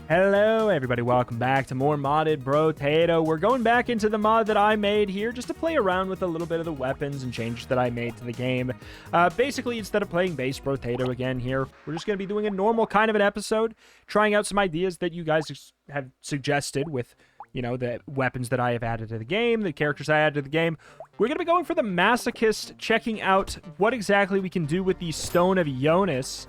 Hello everybody, welcome back to more modded Brotato. We're going back into the mod that I made here just to play around with a little bit of the weapons and changes that I made to the game. Basically, instead of playing base Brotato again here, we're just going to be doing a normal kind of an episode, trying out some ideas that you guys have suggested with, you know, the weapons that I have added to the game, the characters I added to the game. We're going to be going for the Masochist, checking out what exactly we can do with the Stone of Jonas,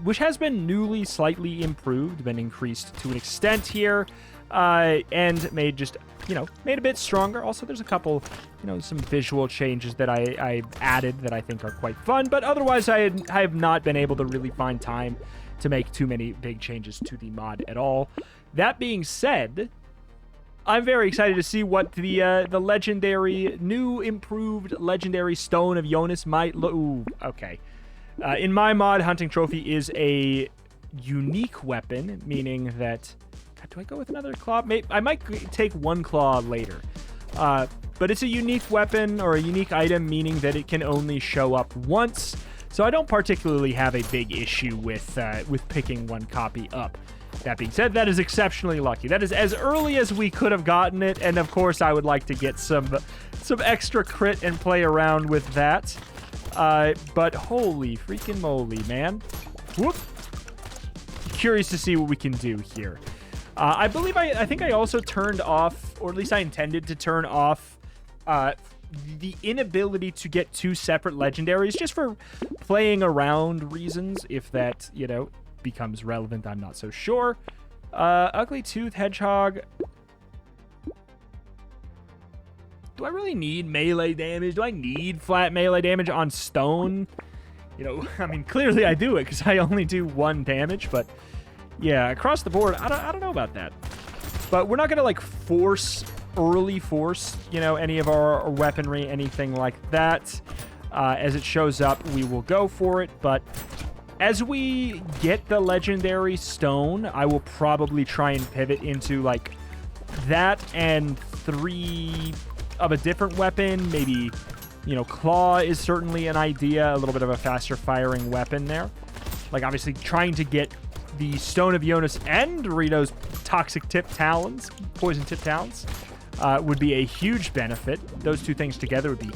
which has been newly slightly improved, been increased to an extent here, and made just, you know, made a bit stronger. Also, there's a couple, you know, some visual changes that I added that I think are quite fun, but otherwise I have not been able to really find time to make too many big changes to the mod at all. That being said, I'm very excited to see what the legendary, new, improved legendary Stone of Jonas might look. Ooh, okay. In my mod, Hunting Trophy is a unique weapon, meaning that... Do I go with another claw? I might take one claw later. But it's a unique weapon or a unique item, meaning that it can only show up once. So I don't particularly have a big issue with picking one copy up. That being said, that is exceptionally lucky. That is as early as we could have gotten it, and of course I would like to get some extra crit and play around with that. But holy freaking moly, man. Whoop. Curious to see what we can do here. I believe I think I also turned off, or at least I intended to turn off, the inability to get two separate legendaries just for playing around reasons. If that, you know, becomes relevant, I'm not so sure. Ugly Tooth Hedgehog. Do I really need melee damage? Do I need flat melee damage on stone? You know, I mean, clearly I do it because I only do 1 damage, but yeah, across the board, I don't know about that. But we're not going to, like, early force, you know, any of our weaponry, anything like that. As it shows up, we will go for it, but as we get the legendary stone, I will probably try and pivot into, like, that and 3... of a different weapon. Maybe, you know, claw is certainly an idea, a little bit of a faster firing weapon there. Like, obviously trying to get the Stone of Jonas and Dorito's toxic tip talons, poison tip talons, would be a huge benefit. Those two things together would be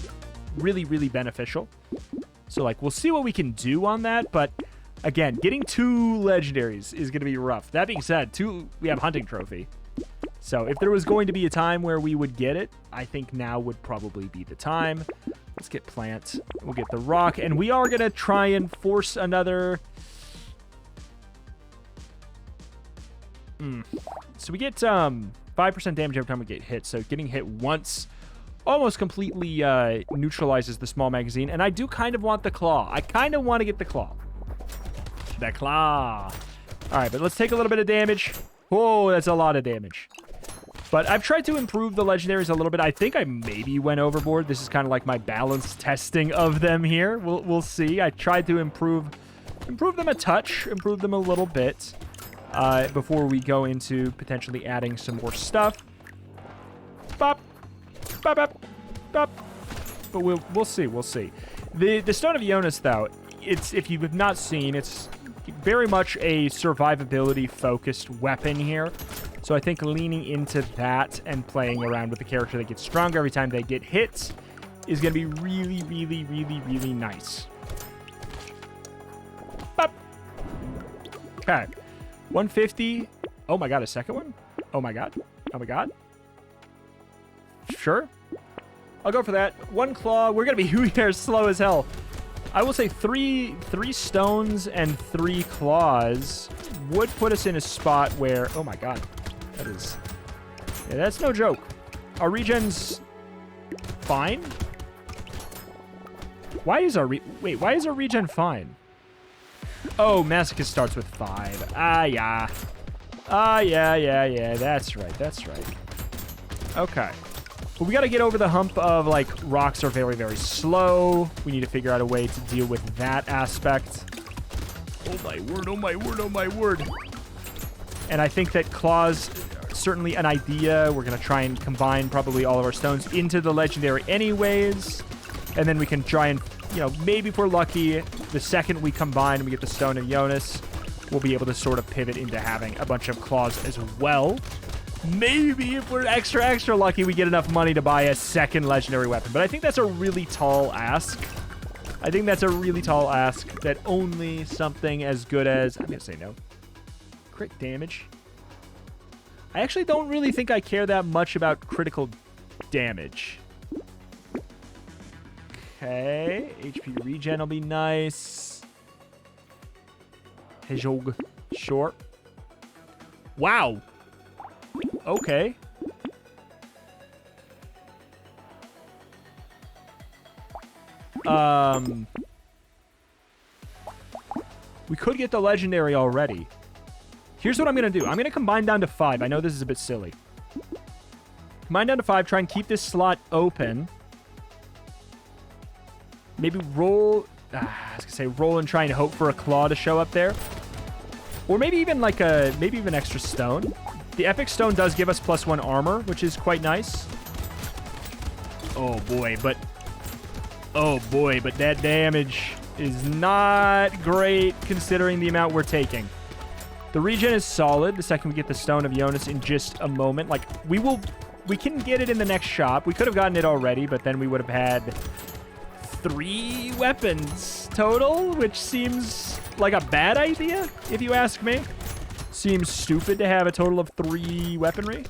really, really beneficial. So, like, we'll see what we can do on that, but again, getting 2 legendaries is going to be rough. That being said, we have Hunting Trophy. So if there was going to be a time where we would get it, I think now would probably be the time. Let's get plant. We'll get the rock. And we are going to try and force another... So we get 5% damage every time we get hit. So getting hit once almost completely neutralizes the small magazine. And I do kind of want the claw. I kind of want to get the claw. That claw. All right, but let's take a little bit of damage. Whoa, that's a lot of damage. But I've tried to improve the legendaries a little bit. I think I maybe went overboard. This is kind of like my balance testing of them here. We'll see. I tried to improve them a touch, improve them a little bit before we go into potentially adding some more stuff. Bop, bop, bop, bop. But we'll see. We'll see. The Stone of Jonas, though, if you have not seen, it's very much a survivability focused weapon here. So I think leaning into that and playing around with the character that gets stronger every time they get hit is going to be really, really, really, really nice. Bop. Okay. 150. Oh my god, a second one? Oh my god. Oh my god. Sure. I'll go for that. 1 claw. We're going to be here slow as hell. I will say three stones and 3 claws would put us in a spot where... Oh my god. That is... Yeah, that's no joke. Our regen's fine? Why is our regen fine? Oh, Masochist starts with 5. Yeah. Yeah. That's right. Okay. But we got to get over the hump of, like, rocks are very, very slow. We need to figure out a way to deal with that aspect. Oh my word. And I think that claws, certainly an idea. We're going to try and combine probably all of our stones into the legendary anyways. And then we can try and, you know, maybe if we're lucky, the second we combine, we get the Stone of Jonas. we'll be able to sort of pivot into having a bunch of claws as well. Maybe if we're extra lucky, we get enough money to buy a second legendary weapon. But I think that's a really tall ask. I think that's a really tall ask that only something as good as... I'm going to say no. Crit damage. I actually don't really think I care that much about critical damage. Okay. HP regen will be nice. Hejog. Short. Wow. Okay. We could get the legendary already. Here's what I'm going to do. I'm going to combine down to 5. I know this is a bit silly. Combine down to 5. Try and keep this slot open. Maybe roll... I was going to say roll and try and hope for a claw to show up there. Or maybe even like a... Maybe even extra stone. The epic stone does give us +1 armor, which is quite nice. Oh boy, but that damage is not great considering the amount we're taking. The regen is solid the second we get the Stone of Jonas in just a moment. Like, we can get it in the next shop. We could have gotten it already, but then we would have had 3 weapons total, which seems like a bad idea, if you ask me. Seems stupid to have a total of 3 weaponry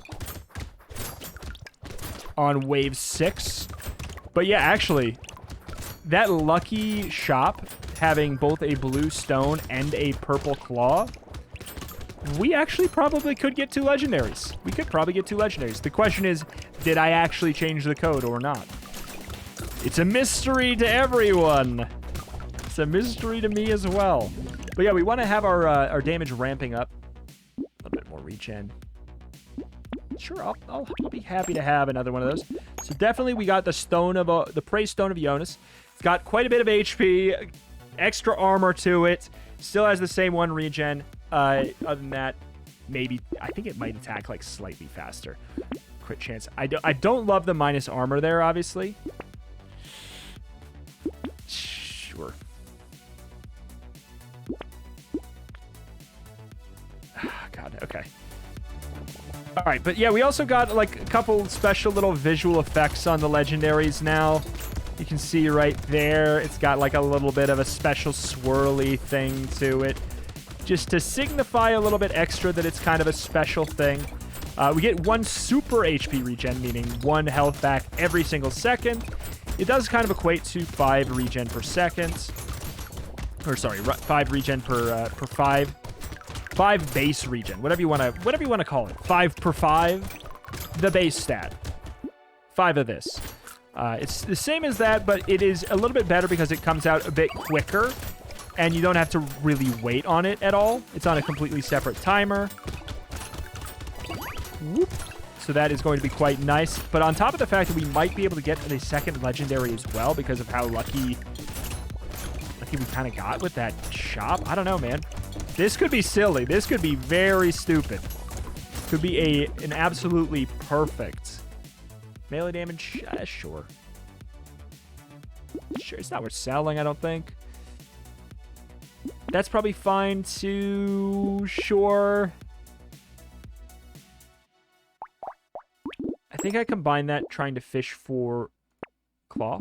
on wave 6. But yeah, actually, that lucky shop having both a blue stone and a purple claw, we actually probably could get 2 legendaries. We could probably get 2 legendaries. The question is, did I actually change the code or not? It's a mystery to everyone. It's a mystery to me as well. But yeah, we want to have our damage ramping up. A little bit more regen. Sure, I'll be happy to have another one of those. So definitely we got the stone of the Praise Stone of Jonas. It's got quite a bit of HP, extra armor to it. Still has the same 1 regen. Other than that, maybe I think it might attack like slightly faster. Crit chance. I don't love the minus armor there, obviously. Sure. God, okay. All right, but yeah, we also got like a couple special little visual effects on the legendaries now. You can see right there, it's got like a little bit of a special swirly thing to it, just to signify a little bit extra that it's kind of a special thing. We get 1 super HP regen, meaning 1 health back every single second. It does kind of equate to 5 regen per second. Or sorry, 5 regen per 5 base regen, whatever you want to call it. 5 per 5, the base stat. 5 of this. It's the same as that, but it is a little bit better because it comes out a bit quicker, and you don't have to really wait on it at all. It's on a completely separate timer. Whoop. So that is going to be quite nice. But on top of the fact that we might be able to get a second legendary as well because of how lucky we kind of got with that shop. I don't know, man. This could be silly. This could be very stupid. Could be an absolutely perfect melee damage. Sure. Sure, it's not worth selling, I don't think. That's probably fine too. Sure. I think I combine that trying to fish for claw.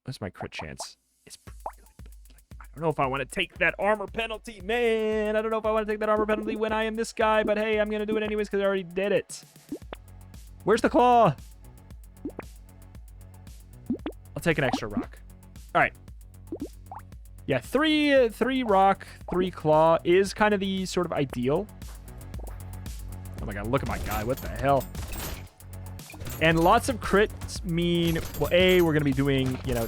What's my crit chance? It's pretty good. I don't know if I want to take that armor penalty, man. I don't know if I want to take that armor penalty when I am this guy, but hey, I'm going to do it anyways because I already did it. Where's the claw? I'll take an extra rock. All right. Yeah, 3 rock, 3 claw is kind of the sort of ideal. Oh my god, look at my guy. What the hell? And lots of crits mean, well, A, we're going to be doing, you know,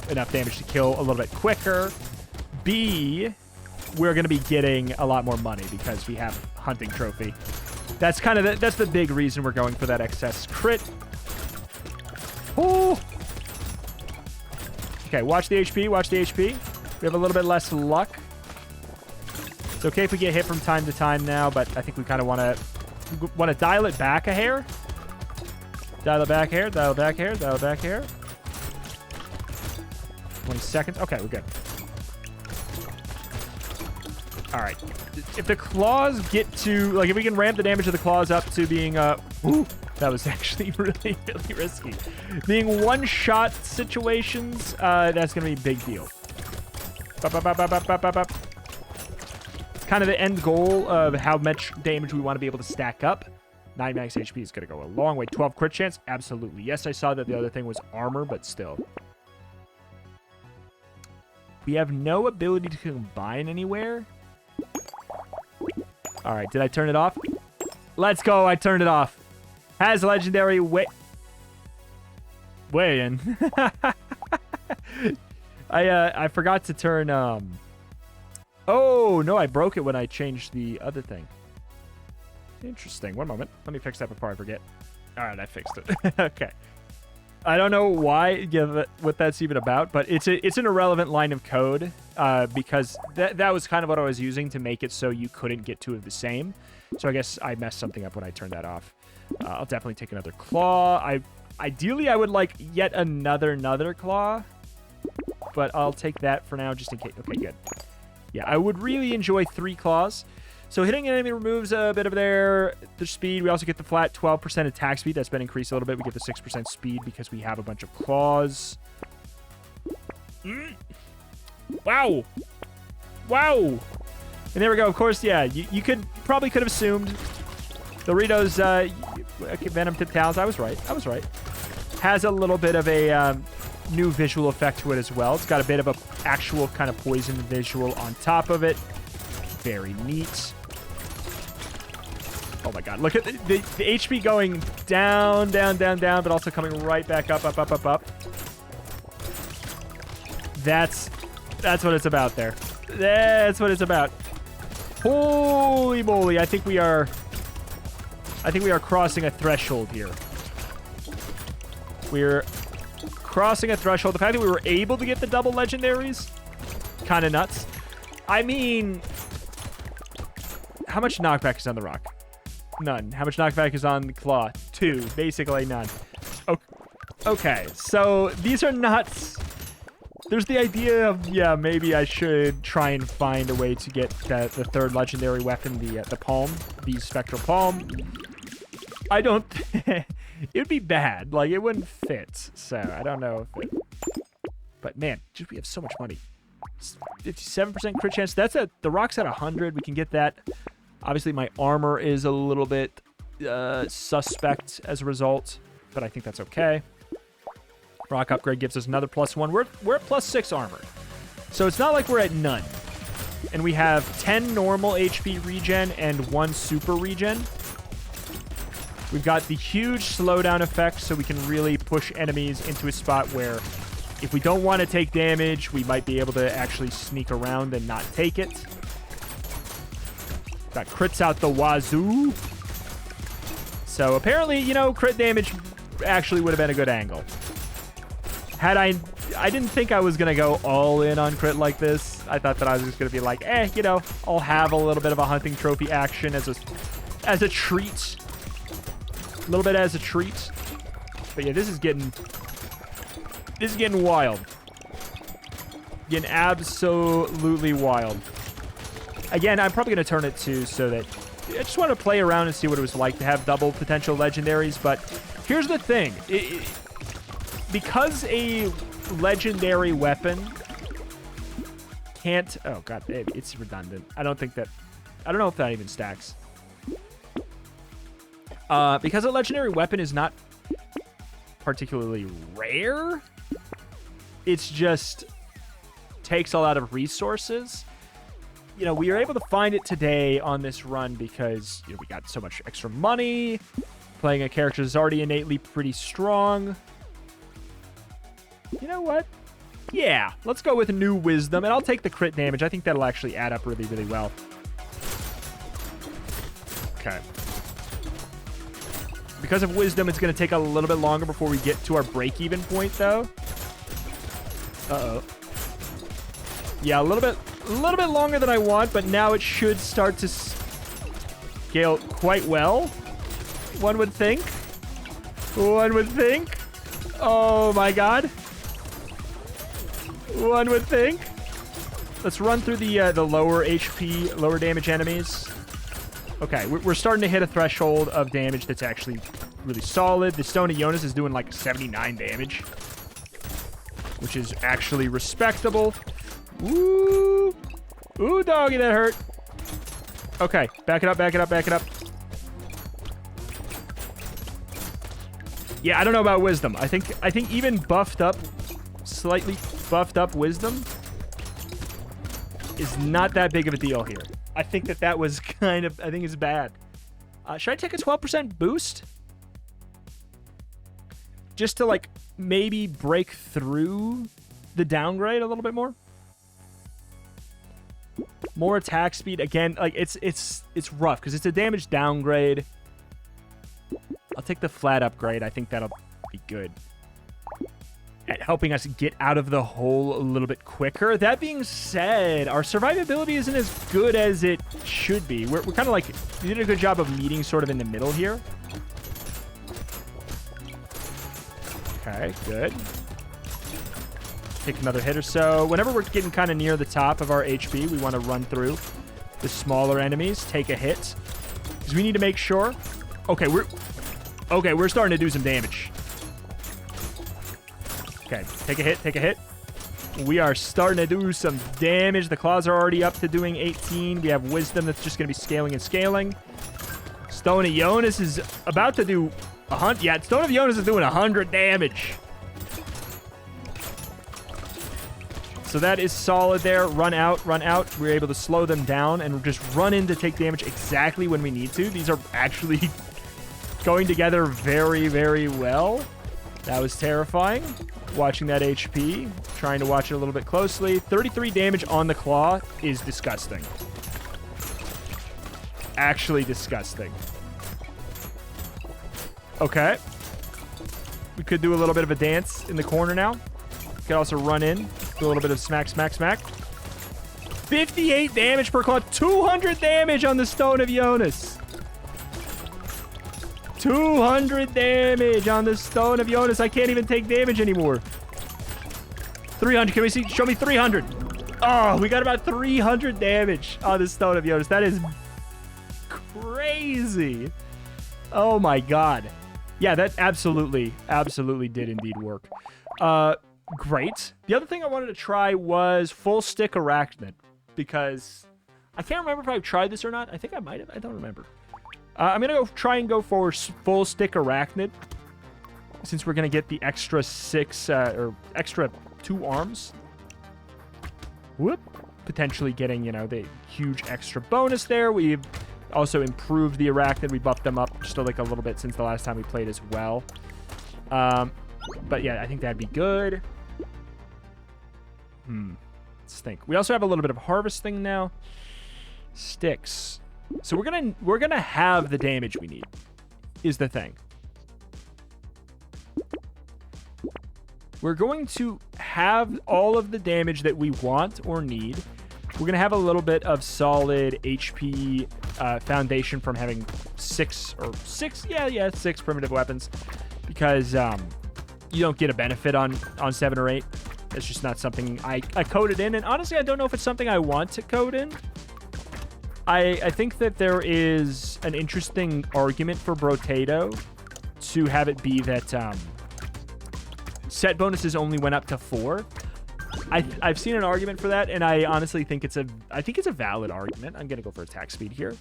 enough damage to kill a little bit quicker. B, we're going to be getting a lot more money because we have hunting trophy. That's kind of that's the big reason we're going for that excess crit. Oh. Okay, watch the HP, watch the HP. We have a little bit less luck. It's okay if we get hit from time to time now, but I think we kind of want to dial it back a hair. Dial it back here, dial it back here, dial it back here. 20 seconds. Okay, we're good. All right. If the claws get to, like, if we can ramp the damage of the claws up to being, ooh, that was actually really, really risky. Being one-shot situations, that's going to be a big deal. It's kind of the end goal of how much damage we want to be able to stack up. 9 max HP is going to go a long way. 12 crit chance? Absolutely. Yes, I saw that the other thing was armor, but still. We have no ability to combine anywhere. All right, did I turn it off? Let's go. I turned it off. Has legendary weigh in. I forgot to turn oh, no, I broke it when I changed the other thing. Interesting. One moment. Let me fix that before I forget. All right, I fixed it. Okay. I don't know why, what that's even about, but it's an irrelevant line of code because that was kind of what I was using to make it so you couldn't get two of the same. So I guess I messed something up when I turned that off. I'll definitely take another claw. Ideally, I would like yet another claw, but I'll take that for now just in case. Okay, good. Yeah, I would really enjoy 3 claws. So hitting an enemy removes a bit of their speed. We also get the flat 12% attack speed. That's been increased a little bit. We get the 6% speed because we have a bunch of claws. Wow. Wow. And there we go. Of course, yeah, you probably could have assumed Doritos Venom Tip Talons. I was right. Has a little bit of a new visual effect to it as well. It's got a bit of a actual kind of poison visual on top of it. Very neat. Oh my god, look at the HP going down, but also coming right back up. That's what it's about there. That's what it's about. Holy moly, I think we are crossing a threshold here. We're crossing a threshold. The fact that we were able to get the double legendaries, kind of nuts. I mean, how much knockback is on the rock? None. How much knockback is on the claw? 2. Basically none. Okay, so these are nuts. There's the idea of, yeah, maybe I should try and find a way to get the third legendary weapon, the palm, the spectral palm. I don't... it would be bad. Like, it wouldn't fit. So, I don't know if it... But, man, we have so much money. 57% crit chance. The rock's at 100. We can get that. Obviously, my armor is a little bit suspect as a result, but I think that's okay. Rock upgrade gives us another +1. We're at +6 armor. So it's not like we're at none. And we have 10 normal HP regen and 1 super regen. We've got the huge slowdown effect, so we can really push enemies into a spot where if we don't want to take damage, we might be able to actually sneak around and not take it. Got crits out the wazoo. So apparently, you know, crit damage actually would have been a good angle. Had I didn't think I was going to go all in on crit like this. I thought that I was just going to be like, you know, I'll have a little bit of a hunting trophy action as a treat. A little bit as a treat. But yeah, this is getting wild. Getting absolutely wild. Again, I'm probably going to turn it to so that I just want to play around and see what it was like to have double potential legendaries. But here's the thing. Because a legendary weapon can't... Oh, God, it's redundant. I don't know if that even stacks. Because a legendary weapon is not particularly rare, it's just takes a lot of resources. You know, we were able to find it today on this run because, you know, we got so much extra money. Playing a character that's already innately pretty strong. You know what? Yeah, let's go with new wisdom, and I'll take the crit damage. I think that'll actually add up really, really well. Okay. Because of wisdom, it's going to take a little bit longer before we get to our break-even point, though. Uh-oh. Yeah, a little bit longer than I want, but now it should start to scale quite well. One would think. One would think. Oh my god. One would think. Let's run through the lower HP, lower damage enemies. Okay, we're starting to hit a threshold of damage that's actually really solid. The Stone of Jonas is doing like 79 damage, which is actually respectable. Ooh. Ooh, doggy, that hurt. Okay, back it up, back it up, back it up. Yeah, I don't know about wisdom. I think even buffed up, slightly buffed up wisdom is not that big of a deal here. I think that was kind of, I think it's bad. Should I take a 12% boost? Just to like maybe break through the downgrade a little bit more? More attack speed. Again, like it's rough because it's a damage downgrade. I'll take the flat upgrade. I think that'll be good at helping us get out of the hole a little bit quicker. That being said, our survivability isn't as good as it should be. We're kind of like, we did a good job of meeting sort of in the middle here. Okay, good. Take another hit or so. Whenever we're getting kind of near the top of our HP, we want to run through the smaller enemies, take a hit. Because we need to make sure. Okay, we're starting to do some damage. Okay, take a hit, take a hit. We are starting to do some damage. The claws are already up to doing 18. We have wisdom that's just going to be scaling and scaling. Stone of Jonas is about to do 100. Yeah, Stone of Jonas is doing 100 damage. So that is solid there. Run out, run out. We're able to slow them down and just run in to take damage exactly when we need to. These are actually going together very, very well. That was terrifying. Watching that HP. Trying to watch it a little bit closely. 33 damage on the claw is disgusting. Actually disgusting. Okay. We could do a little bit of a dance in the corner now. We could also run in. Do a little bit of smack, smack, smack. 58 damage per claw. 200 damage on the Stone of Jonas. 200 damage on the Stone of Jonas. I can't even take damage anymore. 300. Can we see? Show me 300. Oh, we got about 300 damage on the Stone of Jonas. That is crazy. Oh, my God. Yeah, that absolutely did indeed work. Great. The other thing I wanted to try was full stick arachnid, because I can't remember if I've tried this or not. I think I might have. I don't remember. I'm going to try and go for full stick arachnid, since we're going to get the extra 6 or extra 2 arms. Whoop. Potentially getting, you know, the huge extra bonus there. We've also improved the arachnid. We buffed them up just like a little bit since the last time we played as well. But yeah, I think that'd be good. Let's think. We also have a little bit of harvesting now. Sticks. So we're gonna have the damage we need, is the thing. We're going to have all of the damage that we want or need. We're gonna have a little bit of solid HP foundation from having 6 primitive weapons, because you don't get a benefit on 7 or 8. It's just not something I coded in, and honestly, I don't know if it's something I want to code in. I think that there is an interesting argument for Brotato to have it be that set bonuses only went up to 4. I've seen an argument for that, and I honestly think it's a valid argument. I'm gonna go for attack speed here.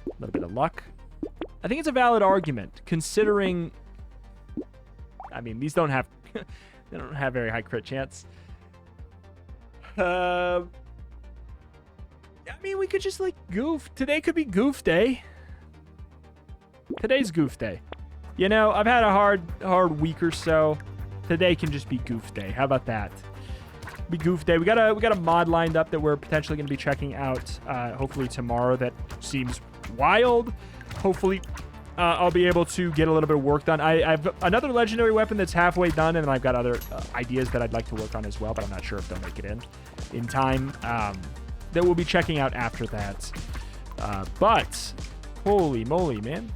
A little bit of luck. I think it's a valid argument, considering, I mean, these don't have they don't have very high crit chance. I mean, we could just like goof. Today could be goof day. Today's goof day. You know, I've had a hard week or so. Today can just be goof day. How about that? Be goof day. We got a mod lined up that we're potentially going to be checking out hopefully tomorrow. That seems wild. Hopefully I'll be able to get a little bit of work done. I've another legendary weapon that's halfway done, and then I've got other ideas that I'd like to work on as well, but I'm not sure if they'll make it in time. That we'll be checking out after that. But holy moly, man.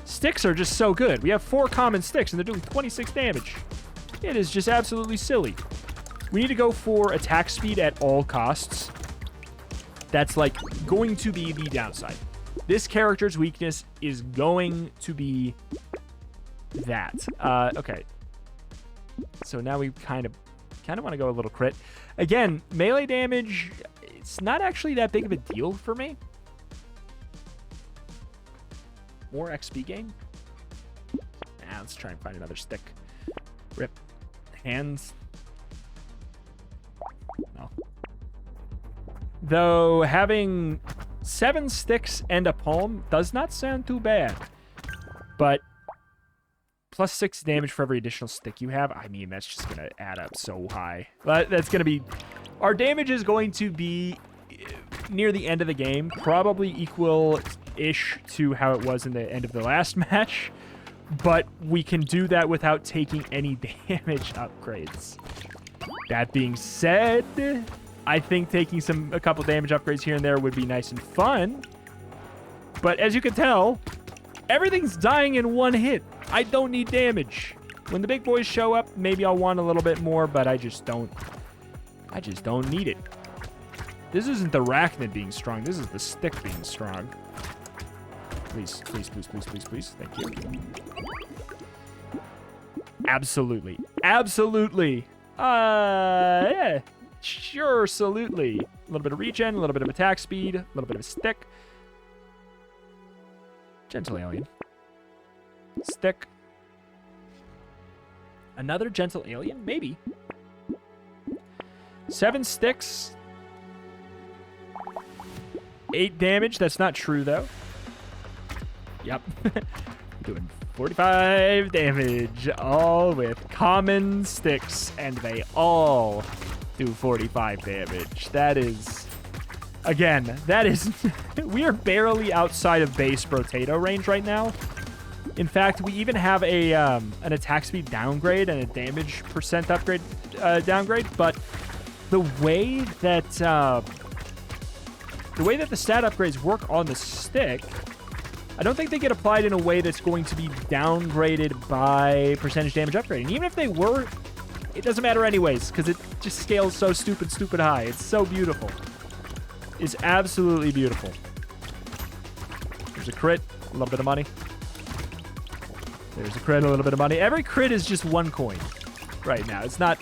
Sticks are just so good. We have 4 common sticks, and they're doing 26 damage. It is just absolutely silly. We need to go for attack speed at all costs. That's like going to be the downside. This character's weakness is going to be that. Okay. So now we kind of want to go a little crit. Again, melee damage, it's not actually that big of a deal for me. More XP gain? Nah, let's try and find another stick. Rip. Hands. No. Though having 7 sticks and a palm does not sound too bad. But plus 6 damage for every additional stick you have, I mean, that's just going to add up so high. But that's going to be... Our damage is going to be near the end of the game, probably equal-ish to how it was in the end of the last match. But we can do that without taking any damage upgrades. That being said, I think taking a couple damage upgrades here and there would be nice and fun. But as you can tell, everything's dying in one hit. I don't need damage. When the big boys show up, maybe I'll want a little bit more, but I just don't need it. This isn't the Arachnid being strong. This is the stick being strong. Please, please, please, please, please, please. Thank you. Absolutely. Absolutely. Yeah. Sure, absolutely. A little bit of regen, a little bit of attack speed, a little bit of a stick. Gentle alien. Stick. Another gentle alien? Maybe. 7 sticks. 8 damage. That's not true, though. Yep. Doing 45 damage. All with common sticks. And they all do 45 damage. That is... Again, that is... we are barely outside of base Brotato range right now. In fact, we even have a an attack speed downgrade and a damage percent upgrade downgrade, but the way that the stat upgrades work on the stick, I don't think they get applied in a way that's going to be downgraded by percentage damage upgrade. And even if they were, it doesn't matter anyways, because it just scales so stupid high. It's so beautiful. It's absolutely beautiful. There's a crit, a little bit of money. There's a crit, a little bit of money. Every crit is just 1 coin right now. It's not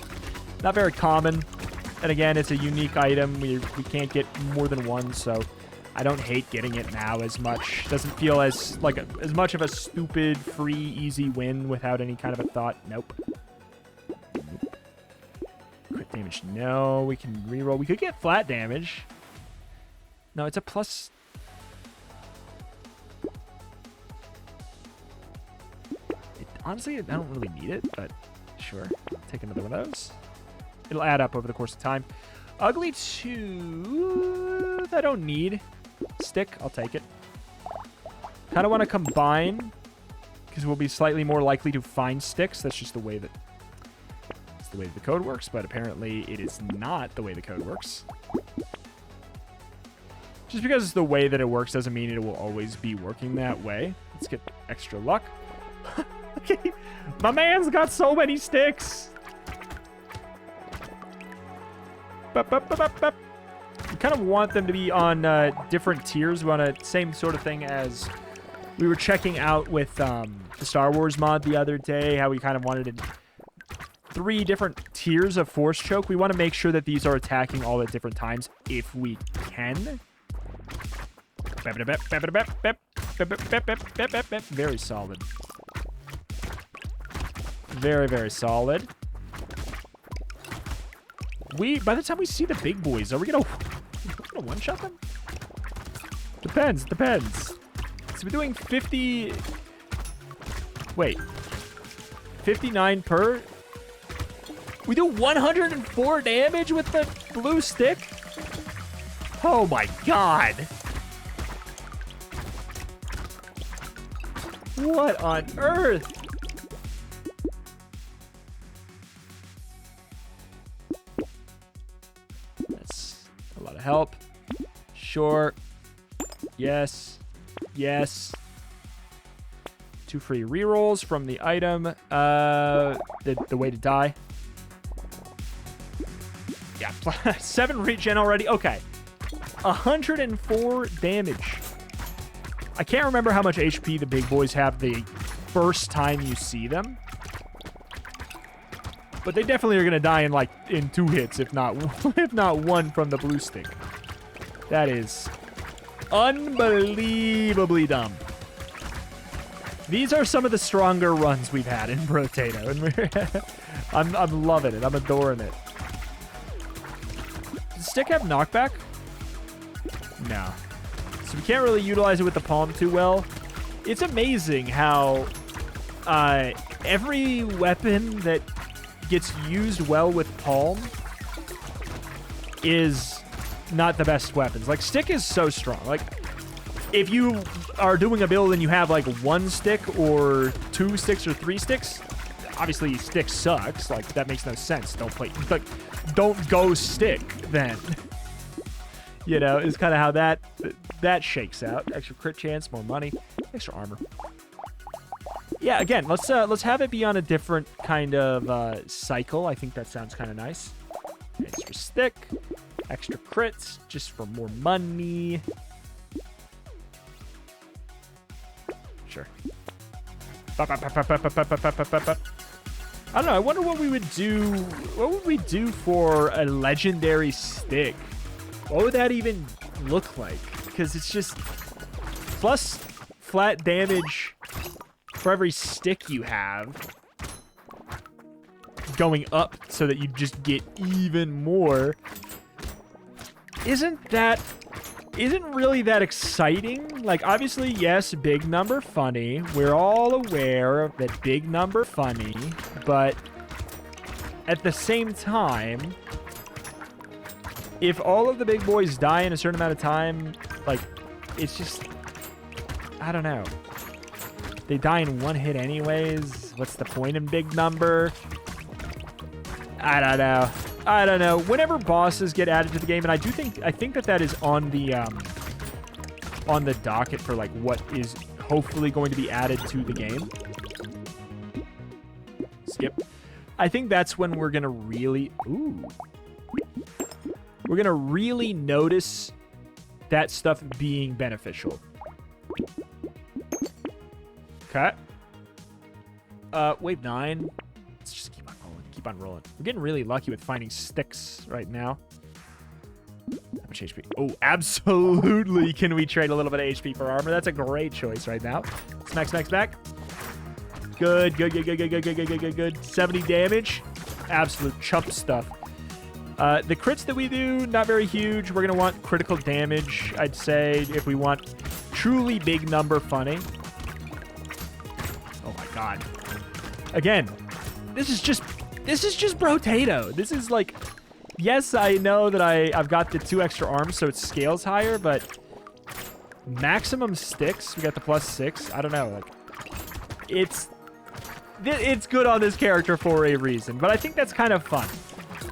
very common. And again, it's a unique item. We can't get more than 1, so I don't hate getting it now as much. Doesn't feel as much of a stupid, free, easy win without any kind of a thought. Nope. Crit damage, no. We can reroll. We could get flat damage. No, it's a plus... Honestly, I don't really need it, but sure. Take another one of those. It'll add up over the course of time. Ugly Tooth, I don't need. Stick, I'll take it. Kind of want to combine, because we'll be slightly more likely to find sticks. That's just the way that the code works, but apparently it is not the way the code works. Just because it's the way that it works doesn't mean it will always be working that way. Let's get extra luck. Okay, my man's got so many sticks. We kind of want them to be on different tiers. We want a same sort of thing as we were checking out with the Star Wars mod the other day, how we kind of wanted 3 different tiers of Force Choke. We want to make sure that these are attacking all at different times if we can. Very solid. Very, very solid. By the time we see the big boys, are we gonna one-shot them? Depends. So we're doing 50... Wait. 59 per... We do 104 damage with the blue stick? Oh my god. What on earth? That's a lot of help. Sure. Yes. 2 free rerolls from the item. The way to die. got 7 regen already. Okay. 104 damage. I can't remember how much HP the big boys have the first time you see them. But they definitely are going to die in 2 hits, if not 1 from the blue stick. That is unbelievably dumb. These are some of the stronger runs we've had in Brotato, and I'm loving it. I'm adoring it. Does the stick have knockback? No. So we can't really utilize it with the palm too well. It's amazing how every weapon that gets used well with palm is not the best weapons. Like, stick is so strong. Like, if you are doing a build and you have, like, 1 stick or 2 sticks or 3 sticks, obviously stick sucks. Like, that makes no sense. Don't go stick, then. You know, is kind of how that shakes out. Extra crit chance, more money, extra armor. Yeah, again, let's have it be on a different kind of cycle. I think that sounds kind of nice. Extra stick, extra crits, just for more money. Sure. I don't know. I wonder what we would do. What would we do for a legendary stick? What would that even look like? Because it's just plus flat damage for every stick you have going up so that you just get even more. Isn't really that exciting? Like, obviously, yes, big number funny. We're all aware that big number funny, but at the same time, if all of the big boys die in a certain amount of time, like, it's just, I don't know. They die in 1 hit anyways. What's the point in big number? I don't know. Whenever bosses get added to the game, and I think that is on the docket for, like, what is hopefully going to be added to the game. Skip. I think that's when we're gonna really notice that stuff being beneficial. Okay. Wave 9. Let's just keep on rolling. We're getting really lucky with finding sticks right now. How much HP? Oh, absolutely. Can we trade a little bit of HP for armor? That's a great choice right now. Smack, smack, smack. Good. 70 damage. Absolute chump stuff. The crits that we do, not very huge. We're going to want critical damage, I'd say, if we want truly big number funny. Oh my god. Again, this is just Brotato. This is like, yes, I know that I've got the 2 extra arms, so it scales higher, but maximum sticks, we got the +6. I don't know, like, it's good on this character for a reason, but I think that's kind of fun.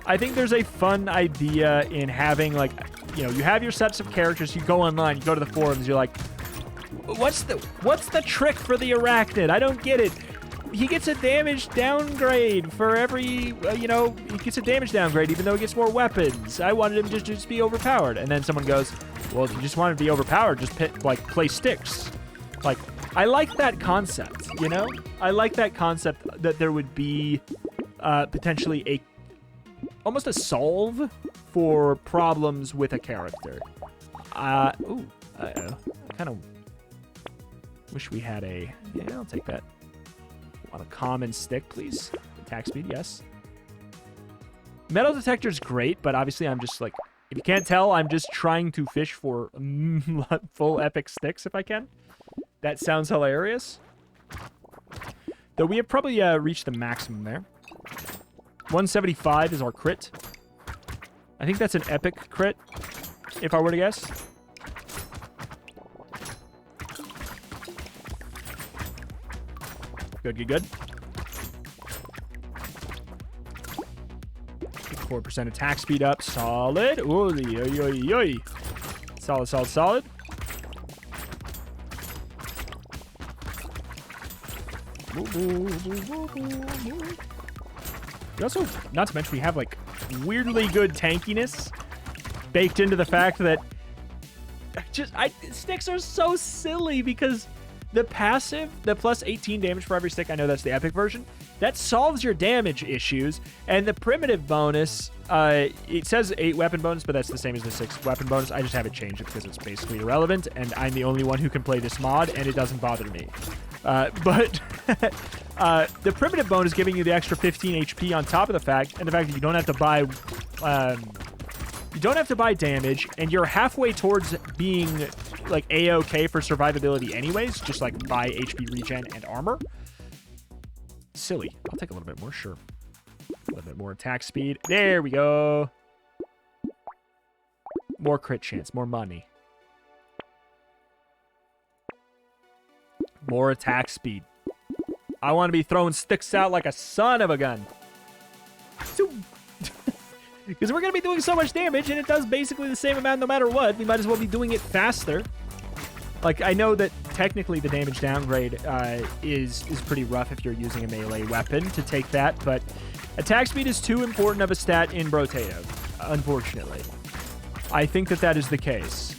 I think there's a fun idea in having, like, you know, you have your sets of characters, you go online, you go to the forums, you're like, what's the trick for the arachnid? I don't get it. He gets a damage downgrade for every, he gets a damage downgrade even though he gets more weapons. I wanted him to just be overpowered. And then someone goes, well, if you just want him to be overpowered, just play sticks. Like, I like that concept, you know? I like that concept that there would be potentially almost a solve for problems with a character. I kind of wish we had yeah, I'll take that. On a common stick, please. Attack speed, yes. Metal detector's great, but obviously I'm just like, if you can't tell, I'm just trying to fish for full epic sticks if I can. That sounds hilarious. Though we have probably reached the maximum there. 175 is our crit. I think that's an epic crit, if I were to guess. Good. 4% attack speed up. Solid. Oy. Solid. We also, not to mention, we have, like, weirdly good tankiness baked into the fact that sticks are so silly because the passive, the plus 18 damage for every stick, I know that's the epic version, that solves your damage issues. And the primitive bonus, it says 8 weapon bonus, but that's the same as the 6 weapon bonus. I just have it changed because it's basically irrelevant, and I'm the only one who can play this mod, and it doesn't bother me. But the primitive bonus giving you the extra 15 HP on top of the fact, and the fact that you don't have to buy, damage, and you're halfway towards being like A-okay for survivability anyways, just like buy HP regen and armor. Silly. I'll take a little bit more, sure. A little bit more attack speed. There we go. More crit chance, more money. More attack speed. I want to be throwing sticks out like a son of a gun. Because we're going to be doing so much damage, and it does basically the same amount no matter what. We might as well be doing it faster. Like, I know that technically the damage downgrade is pretty rough if you're using a melee weapon to take that, but attack speed is too important of a stat in Brotato, unfortunately. I think that is the case.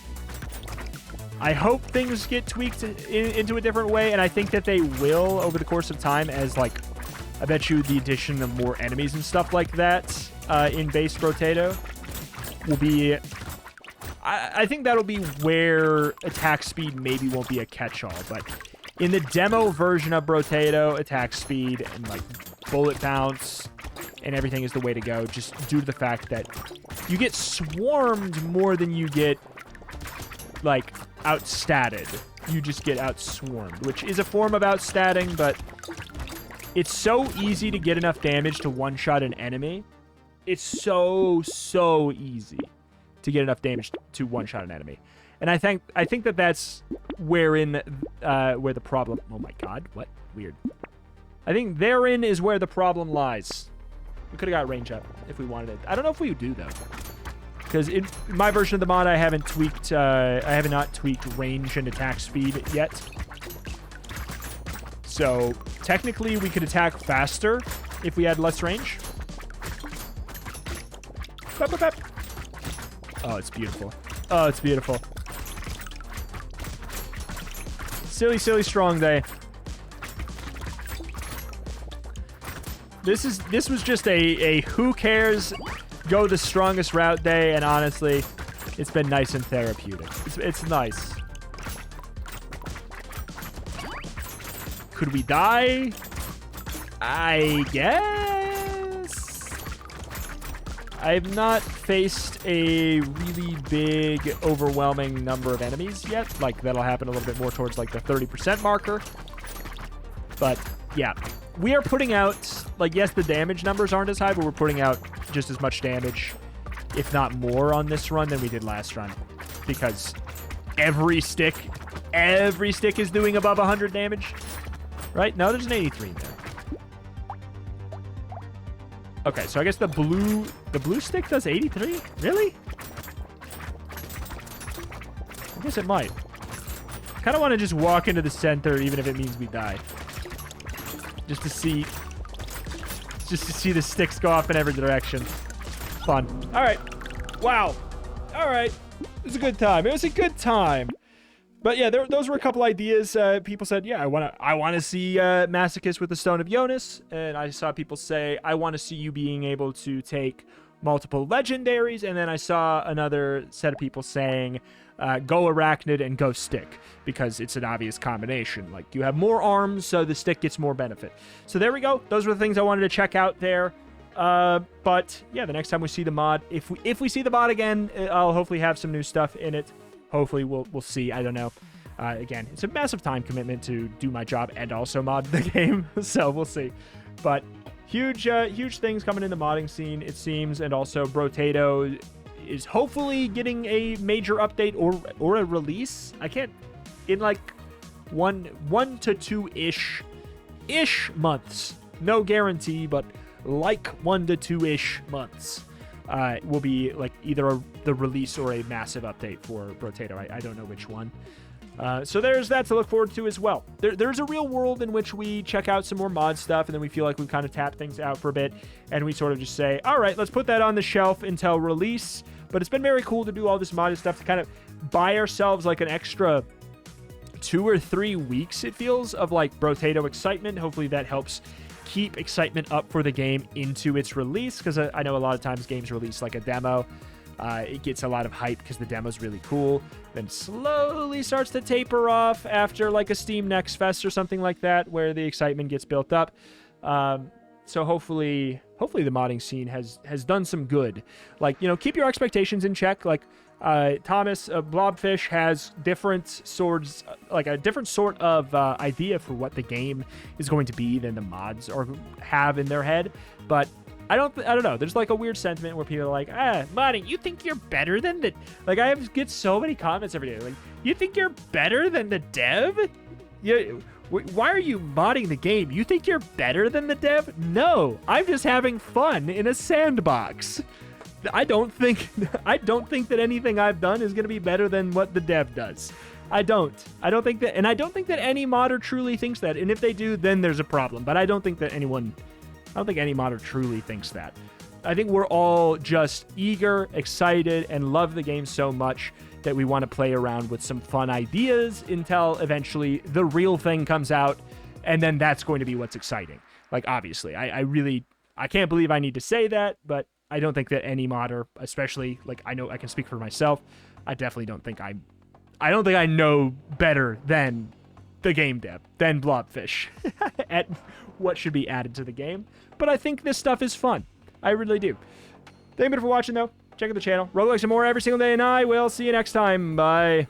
I hope things get tweaked into a different way, and I think that they will over the course of time as, like, I bet you the addition of more enemies and stuff like that in base Brotato will be... I think that'll be where attack speed maybe won't be a catch-all, but in the demo version of Brotato, attack speed and, like, bullet bounce and everything is the way to go, just due to the fact that you get swarmed more than you get, like, outstatted. You just get outswarmed, which is a form of outstatting, but it's so easy to get enough damage to one-shot an enemy. It's so easy to get enough damage to one-shot an enemy. And I think that that's where the problem... Oh my god, what? Weird. I think therein is where the problem lies. We could have got range up if we wanted it. I don't know if we do, though. Because in my version of the mod, I have not tweaked range and attack speed yet. So, technically, we could attack faster if we had less range. Pep, pep, pep. Oh, it's beautiful. Oh, it's beautiful. Silly, silly strong day. This was just a who cares, go the strongest route day, and honestly, it's been nice and therapeutic. It's nice. Could we die? I guess. I've not faced a really big, overwhelming number of enemies yet. Like, that'll happen a little bit more towards, like, the 30% marker. But, yeah. We are putting out, like, yes, the damage numbers aren't as high, but we're putting out just as much damage, if not more, on this run than we did last run. Because every stick is doing above 100 damage. Right? No, there's an 83 in there. Okay, so I guess the blue stick does 83? Really? I guess it might. Kind of want to just walk into the center, even if it means we die. Just to see the sticks go off in every direction. Fun. All right. Wow. All right. It was a good time. It was a good time. But yeah, those were a couple ideas. People said, yeah, I want to see Masochist with the Stone of Jonas. And I saw people say, I want to see you being able to take multiple legendaries. And then I saw another set of people saying, go Arachnid and go Stick, because it's an obvious combination. Like, you have more arms, so the stick gets more benefit. So there we go. Those were the things I wanted to check out there. But yeah, the next time we see the mod, if we see the mod again, I'll hopefully have some new stuff in it. Hopefully we'll see. I don't know. Again, it's a massive time commitment to do my job and also mod the game, so we'll see. But huge things coming in the modding scene, it seems, and also Brotato is hopefully getting a major update or a release. I can't, in like one to two-ish months. No guarantee, but like 1 to 2-ish months. Will be like either the release or a massive update for Brotato. I don't know which one. So there's that to look forward to as well. There's a real world in which we check out some more mod stuff, and then we feel like we've kind of tapped things out for a bit, and we sort of just say, all right, let's put that on the shelf until release. But it's been very cool to do all this modded stuff, to kind of buy ourselves like an extra 2 or 3 weeks, it feels, of like Brotato excitement. Hopefully that helps keep excitement up for the game into its release, because I know a lot of times games release like a demo. It gets a lot of hype because the demo's really cool, then slowly starts to taper off after like a Steam Next Fest or something like that, where the excitement gets built up. So hopefully the modding scene has done some good. Like, you know, keep your expectations in check. Like, Thomas, Blobfish has different swords, like a different sort of idea for what the game is going to be than the mods have in their head. But I don't know. There's like a weird sentiment where people are like, modding, you think you're better than the... Like, I get so many comments every day. Like, you think you're better than the dev? Why are you modding the game? You think you're better than the dev? No, I'm just having fun in a sandbox. I don't think that anything I've done is going to be better than what the dev does. I don't think that, and I don't think that any modder truly thinks that. And if they do, then there's a problem. But I don't think any modder truly thinks that. I think we're all just eager, excited, and love the game so much that we want to play around with some fun ideas until eventually the real thing comes out, and then that's going to be what's exciting. Like, obviously, I can't believe I need to say that, but I don't think that any modder, especially, like, I know I can speak for myself, I definitely don't think I know better than the game dev, than Blobfish, at what should be added to the game. But I think this stuff is fun. I really do. Thank you for watching, though. Check out the channel. Roguelikes and more every single day, and I will see you next time. Bye.